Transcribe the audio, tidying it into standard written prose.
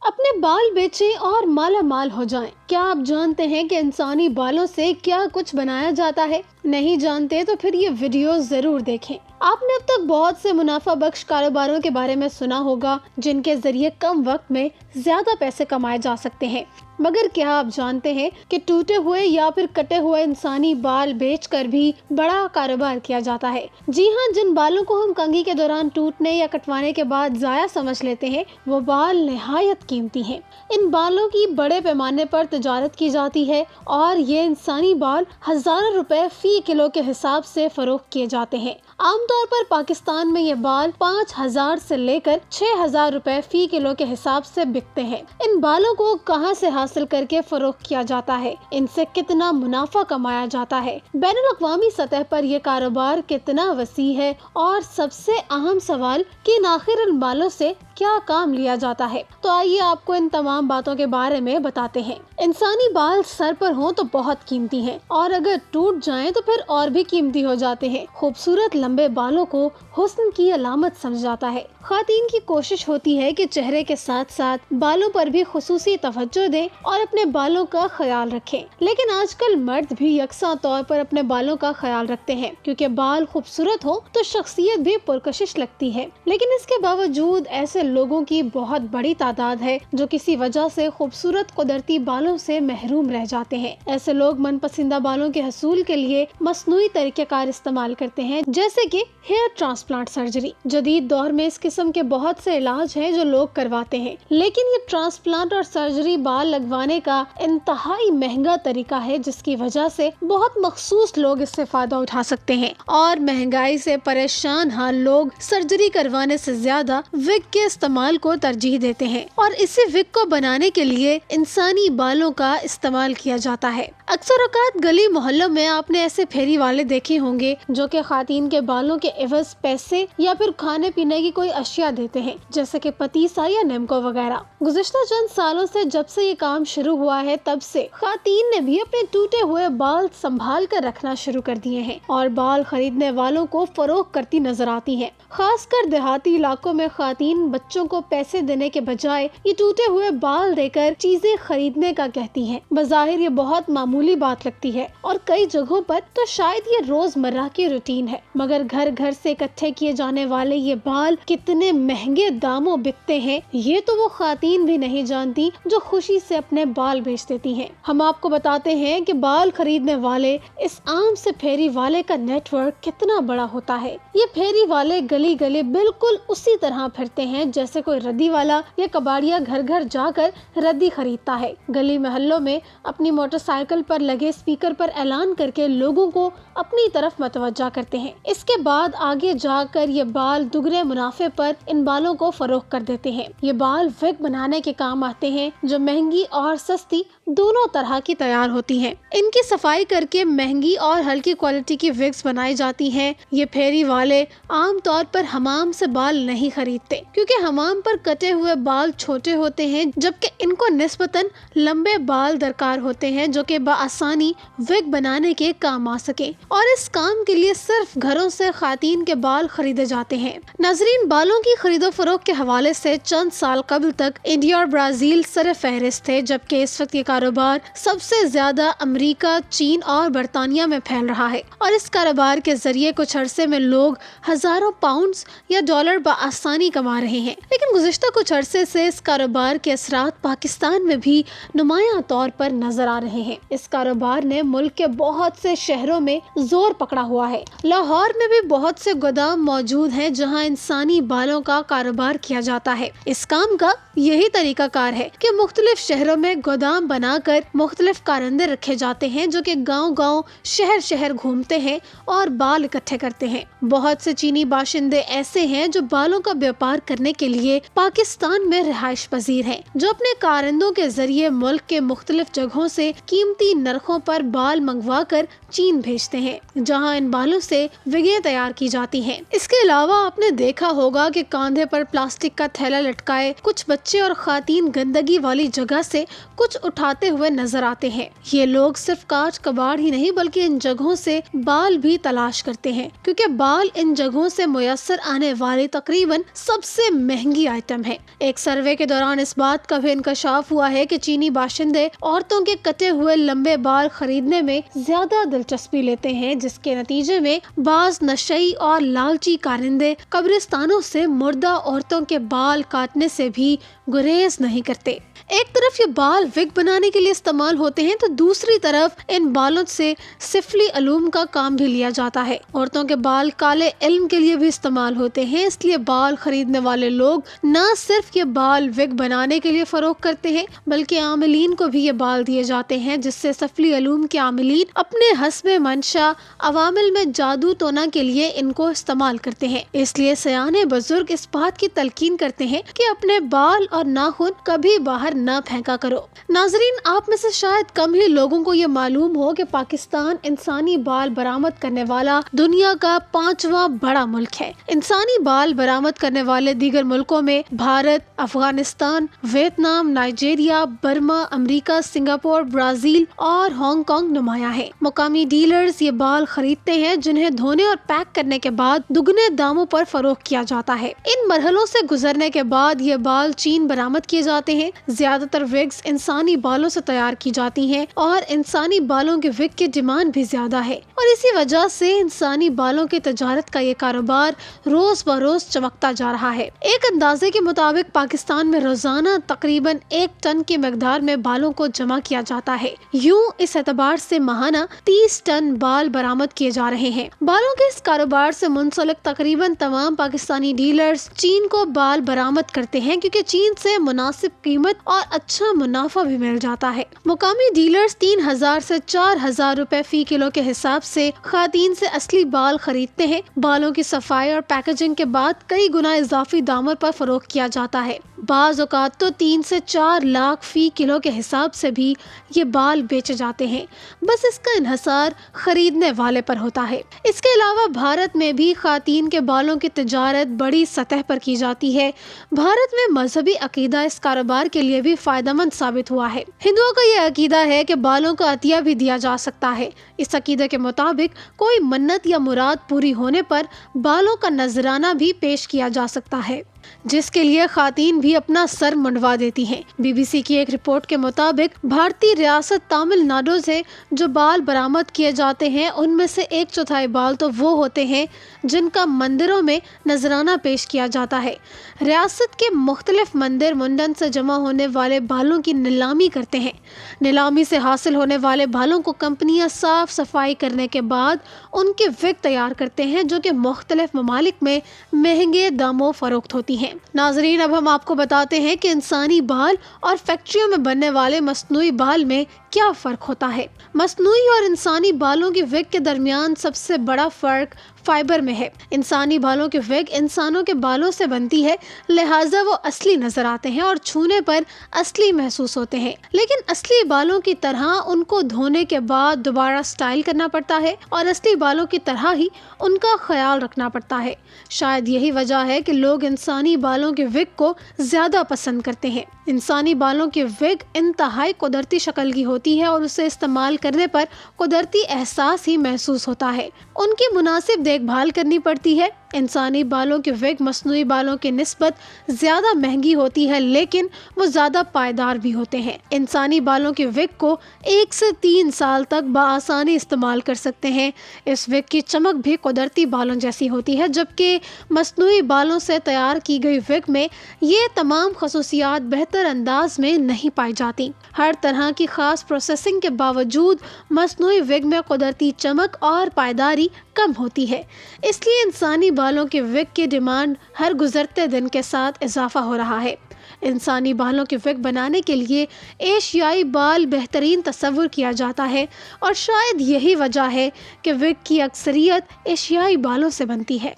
अपने बाल बेचें और माला माल हो जाएं। क्या आप जानते हैं कि इंसानी बालों से क्या कुछ बनाया जाता है? नहीं जानते तो फिर ये वीडियो जरूर देखें। आपने अब तक बहुत से मुनाफा बख्श कारोबारों के बारे में सुना होगा जिनके जरिए कम वक्त में ज्यादा पैसे कमाए जा सकते हैं, मगर क्या आप जानते हैं कि टूटे हुए या फिर कटे हुए इंसानी बाल बेचकर भी बड़ा कारोबार किया जाता है? जी हाँ, जिन बालों को हम कंघी के दौरान टूटने या कटवाने के बाद जाया समझ लेते हैं, वो बाल निहायत कीमती हैं। इन बालों की बड़े पैमाने पर तिजारत की जाती है और ये इंसानी बाल हजारों रुपए फी किलो के हिसाब से फरोख्त किए जाते हैं। आमतौर पर पाकिस्तान में ये बाल 5,000 से लेकर 6,000 रुपए फी किलो के हिसाब से बिकते हैं। इन बालों को कहां से हासिल करके फरोख्त किया जाता है, इनसे कितना मुनाफा कमाया जाता है, बैनुल-अक़वामी सतह पर यह कारोबार कितना वसी है और सबसे अहम सवाल कि आखिर इन बालों से क्या काम लिया जाता है। तो आइए आपको इन तमाम बातों के बारे में बताते हैं। इंसानी बाल सर पर हों तो बहुत कीमती हैं और अगर टूट जाएं तो फिर और भी कीमती हो जाते हैं। खूबसूरत लंबे बालों को हुस्न की अलामत समझा जाता है। ख़वातीन की कोशिश होती है कि चेहरे के साथ साथ बालों पर भी खुसूसी तवज्जो दें और अपने बालों का ख्याल रखें। लेकिन आजकल मर्द भी यकसा तौर पर अपने बालों का ख्याल रखते हैं, क्योंकि बाल खूबसूरत हो तो शख्सियत भी पुरकशिश लगती है। लेकिन इसके बावजूद ऐसे लोगों की बहुत बड़ी तादाद है जो किसी वजह से खूबसूरत कुदरती बालों से महरूम रह जाते हैं। ऐसे लोग मनपसंदा बालों के हसूल के लिए मसनूई तरीक़ेकार इस्तेमाल करते हैं, जैसे कि हेयर ट्रांसप्लांट सर्जरी। जदीद दौर में इस किस्म के बहुत से इलाज हैं जो लोग करवाते हैं, लेकिन ये ट्रांसप्लांट और सर्जरी बाल लगवाने का इंतहाई महंगा तरीका है, जिसकी वजह से बहुत मखसूस लोग इससे फायदा उठा सकते हैं और महंगाई से परेशान हाल लोग सर्जरी करवाने से ज्यादा विग के इस्तेमाल को तरजीह देते हैं और इसी विग को बनाने के लिए इंसानी बालों का इस्तेमाल किया जाता है। अक्सर औकात गली मोहल्लों में आपने ऐसे फेरी वाले देखे होंगे जो कि ख़वातीन के बालों के एवज पैसे या फिर खाने पीने की कोई अशिया देते हैं, जैसे कि पतीसा या निमको वगैरह। गुज़िश्ता चंद सालों से जब से ये काम शुरू हुआ है, तब से ख़वातीन ने भी अपने टूटे हुए बाल संभाल कर रखना शुरू कर दिए हैं और बाल खरीदने वालों को फरोख्त करती नजर आती हैं। खासकर देहाती इलाकों में ख़वातीन बच्चों को पैसे देने के बजाय ये टूटे हुए बाल देकर चीजें खरीदने का कहती हैं। बज़ाहिर ये बहुत मामूली बात लगती है और कई जगहों पर तो शायद ये रोजमर्रा की रूटीन है, मगर घर घर से इकट्ठे किए जाने वाले ये बाल कितने महंगे दामों बिकते हैं, ये तो वो ख़वातीन भी नहीं जानती जो खुशी से अपने बाल बेच देती हैं। हम आपको बताते हैं कि बाल खरीदने वाले इस आम से फेरी वाले का नेटवर्क कितना बड़ा होता है। ये फेरी वाले गली गली बिल्कुल उसी तरह फिरते हैं जैसे कोई रद्दी वाला या कबाड़िया घर घर जाकर रद्दी खरीदता है। गली मोहल्लों में अपनी मोटरसाइकिल पर लगे स्पीकर पर ऐलान करके लोगों को अपनी तरफ मतवज्जा करते हैं। इसके बाद आगे जाकर ये बाल दुगने मुनाफे पर इन बालों को फरोख्त कर देते हैं। ये बाल विग बनाने के काम आते हैं जो महंगी और सस्ती दोनों तरह की तैयार होती हैं। इनकी सफाई करके महंगी और हल्की क्वालिटी की विग्स बनाई जाती हैं। ये फेरी वाले आम तौर पर हमाम से बाल नहीं खरीदते, क्योंकि हमाम पर कटे हुए बाल छोटे होते हैं, जबकि इनको निस्बतन लंबे बाल दरकार होते हैं जो कि बआसानी विग बनाने के काम आ सके और इस काम के लिए सिर्फ घरों से ख़वातीन के बाल खरीदे जाते हैं। नाज़रीन, बालों की खरीदो फरोख्त के हवाले से चंद साल कबल तक इंडिया और ब्राजील सर फहरिस्त थे, जबकि इस वक्त ये कारोबार सबसे ज्यादा अमेरिका, चीन और बरतानिया में फैल रहा है और इस कारोबार के जरिए कुछ अरसे में लोग हजारों पाउंड्स या डॉलर बआसानी कमा रहे हैं। लेकिन गुज़िश्ता कुछ अरसे से इस कारोबार के असरात पाकिस्तान में भी नुमायां तौर पर नजर आ रहे हैं। इस कारोबार ने मुल्क के बहुत से शहरों में जोर पकड़ा हुआ है। लाहौर में भी बहुत से गोदाम मौजूद हैं जहां इंसानी बालों का कारोबार किया जाता है। इस काम का यही तरीका कार है कि मुख्तलिफ शहरों में गोदाम बनाकर मुख्तलिफ कारंदे रखे जाते हैं जो कि गांव-गांव, शहर-शहर घूमते हैं और बाल इकट्ठे करते हैं। बहुत से चीनी बाशिंदे ऐसे हैं जो बालों का व्यापार करने के लिए पाकिस्तान में रिहाइश पजीर हैं, जो अपने कारंदों के जरिए मुल्क के मुख्तलिफ जगहों से कीमती नरखों पर बाल मंगवा कर चीन भेजते हैं, जहाँ इन बालों से विगे وگیں تیار کی جاتی ہیں۔ اس کے علاوہ آپ نے دیکھا ہوگا کہ کاندھے پر پلاسٹک کا تھیلا لٹکائے کچھ بچے اور خواتین گندگی والی جگہ سے کچھ اٹھاتے ہوئے نظر آتے ہیں۔ یہ لوگ صرف کاٹ کباڑ ہی نہیں بلکہ ان جگہوں سے بال بھی تلاش کرتے ہیں، کیونکہ بال ان جگہوں سے میسر آنے والی تقریباً سب سے مہنگی آئٹم ہے۔ ایک سروے کے دوران اس بات کا بھی انکشاف ہوا ہے کہ چینی باشندے عورتوں کے کٹے ہوئے لمبے بال خریدنے میں زیادہ دلچسپی لیتے ہیں، جس کے نتیجے میں بعض نشئی اور لالچی کارندے قبرستانوں سے مردہ عورتوں کے بال کاٹنے سے بھی گریز نہیں کرتے۔ ایک طرف یہ بال وگ بنانے کے لیے استعمال ہوتے ہیں تو دوسری طرف ان بالوں سے سفلی علوم کا کام بھی لیا جاتا ہے۔ عورتوں کے بال کالے علم کے لیے بھی استعمال ہوتے ہیں، اس لیے بال خریدنے والے لوگ نہ صرف یہ بال وگ بنانے کے لیے فروخت کرتے ہیں بلکہ عاملین کو بھی یہ بال دیے جاتے ہیں، جس سے سفلی علوم کے عاملین اپنے حسب منشا عوامل میں جادو تونا کے لیے ان کو استعمال کرتے ہیں۔ اس لیے سیانے بزرگ اس بات کی تلقین کرتے ہیں کہ اپنے بال اور ناخن کبھی باہر نہ پھینکا کرو۔ ناظرین، آپ میں سے شاید کم ہی لوگوں کو یہ معلوم ہو کہ پاکستان انسانی بال برآمد کرنے والا دنیا کا 5واں بڑا ملک ہے۔ انسانی بال برآمد کرنے والے دیگر ملکوں میں Bharat, Afghanistan, Vietnam, Nigeria, Burma, امریکہ، سنگاپور، برازیل اور ہانگ کانگ نمایاں ہیں۔ مقامی ڈیلرز یہ بال خریدتے ہیں جنہیں دھونے اور پیک کرنے کے بعد دگنے داموں پر فروخت کیا جاتا ہے۔ ان مرحلوں سے گزرنے کے بعد یہ بال چین برآمد کیے جاتے ہیں۔ زیادہ تر وگز انسانی بالوں سے تیار کی جاتی ہیں اور انسانی بالوں کے وگ کی ڈیمانڈ بھی زیادہ ہے، اور اسی وجہ سے انسانی بالوں کی تجارت کا یہ کاروبار روز بروز چمکتا جا رہا ہے۔ ایک اندازے کے مطابق پاکستان میں روزانہ تقریباً 1 ٹن کی مقدار میں بالوں کو جمع کیا جاتا ہے۔ یوں اس اعتبار سے ماہانہ 30 ٹن بال برآمد کیے جا رہے ہیں۔ بالوں کے اس کاروبار سے منسلک تقریباً تمام پاکستانی ڈیلرز چین کو بال برآمد کرتے ہیں، کیونکہ چین سے مناسب قیمت اور اچھا منافع بھی مل جاتا ہے۔ مقامی ڈیلرز 3000 سے 4000 روپے فی کلو کے حساب سے خواتین سے اصلی بال خریدتے ہیں۔ بالوں کی صفائی اور پیکیجنگ کے بعد کئی گنا اضافی داموں پر فروخت کیا جاتا ہے۔ بعض اوقات تو 3 سے 4 لاکھ فی کلو کے حساب سے بھی یہ بال بیچے جاتے ہیں، بس اس کا انحصار خریدنے والے پر ہوتا ہے۔ اس کے علاوہ بھارت میں بھی خواتین کے بالوں کی تجارت بڑی سطح پر کی جاتی ہے۔ بھارت میں مذہبی عقیدہ اس کاروبار کے لیے بھی فائدہ مند ثابت ہوا ہے۔ ہندوؤں کا یہ عقیدہ ہے کہ بالوں کا عطیہ بھی دیا جا سکتا ہے۔ اس عقیدے کے مطابق کوئی منت یا مراد پوری ہونے پر بالوں کا نذرانہ بھی پیش کیا جا سکتا ہے، جس کے لیے خواتین بھی اپنا سر منڈوا دیتی ہیں۔ بی بی سی کی ایک رپورٹ کے مطابق بھارتی ریاست تامل ناڈو سے جو بال برآمد کیے جاتے ہیں ان میں سے 1/4 بال تو وہ ہوتے ہیں جن کا مندروں میں نذرانہ پیش کیا جاتا ہے۔ ریاست کے مختلف مندر منڈن سے جمع ہونے والے بالوں کی نیلامی کرتے ہیں۔ نیلامی سے حاصل ہونے والے بالوں کو کمپنیاں صاف صفائی کرنے کے بعد ان کے وگ تیار کرتے ہیں، جو کہ مختلف ممالک میں مہنگے داموں فروخت ہوتی ہیں۔ ناظرین، اب ہم آپ کو بتاتے ہیں کہ انسانی بال اور فیکٹریوں میں بننے والے مصنوعی بال میں کیا فرق ہوتا ہے۔ مصنوعی اور انسانی بالوں کی وگ کے درمیان سب سے بڑا فرق فائبر میں ہے۔ انسانی بالوں کی وگ انسانوں کے بالوں سے بنتی ہے، لہٰذا وہ اصلی نظر آتے ہیں اور چھونے پر اصلی محسوس ہوتے ہیں، لیکن اصلی بالوں کی طرح ان کو دھونے کے بعد دوبارہ سٹائل کرنا پڑتا ہے اور اصلی بالوں کی طرح ہی ان کا خیال رکھنا پڑتا ہے۔ شاید یہی وجہ ہے کہ لوگ انسانی بالوں کے وگ کو زیادہ پسند کرتے ہیں۔ انسانی بالوں کی وگ انتہائی قدرتی شکل کی ہوتی ہے اور اسے استعمال کرنے پر قدرتی احساس ہی محسوس ہوتا ہے۔ ان کی مناسب دیکھ بھال کرنی پڑتی ہے۔ انسانی بالوں کی وگ مصنوعی بالوں کی نسبت زیادہ مہنگی ہوتی ہے، لیکن وہ زیادہ پائیدار بھی ہوتے ہیں۔ انسانی بالوں کی وگ کو 1 سے 3 سال تک بآسانی استعمال کر سکتے ہیں۔ اس وگ کی چمک بھی قدرتی بالوں جیسی ہوتی ہے، جبکہ مصنوعی بالوں سے تیار کی گئی وگ میں یہ تمام خصوصیات بہتر انداز میں نہیں پائی جاتی۔ ہر طرح کی خاص پروسیسنگ کے باوجود مصنوعی وگ میں قدرتی چمک اور پائیداری کم ہوتی ہے، اس لیے انسانی بالوں کے وگ کی ڈیمانڈ ہر گزرتے دن کے ساتھ اضافہ ہو رہا ہے۔ انسانی بالوں کے وگ بنانے کے لیے ایشیائی بال بہترین تصور کیا جاتا ہے، اور شاید یہی وجہ ہے کہ وگ کی اکثریت ایشیائی بالوں سے بنتی ہے۔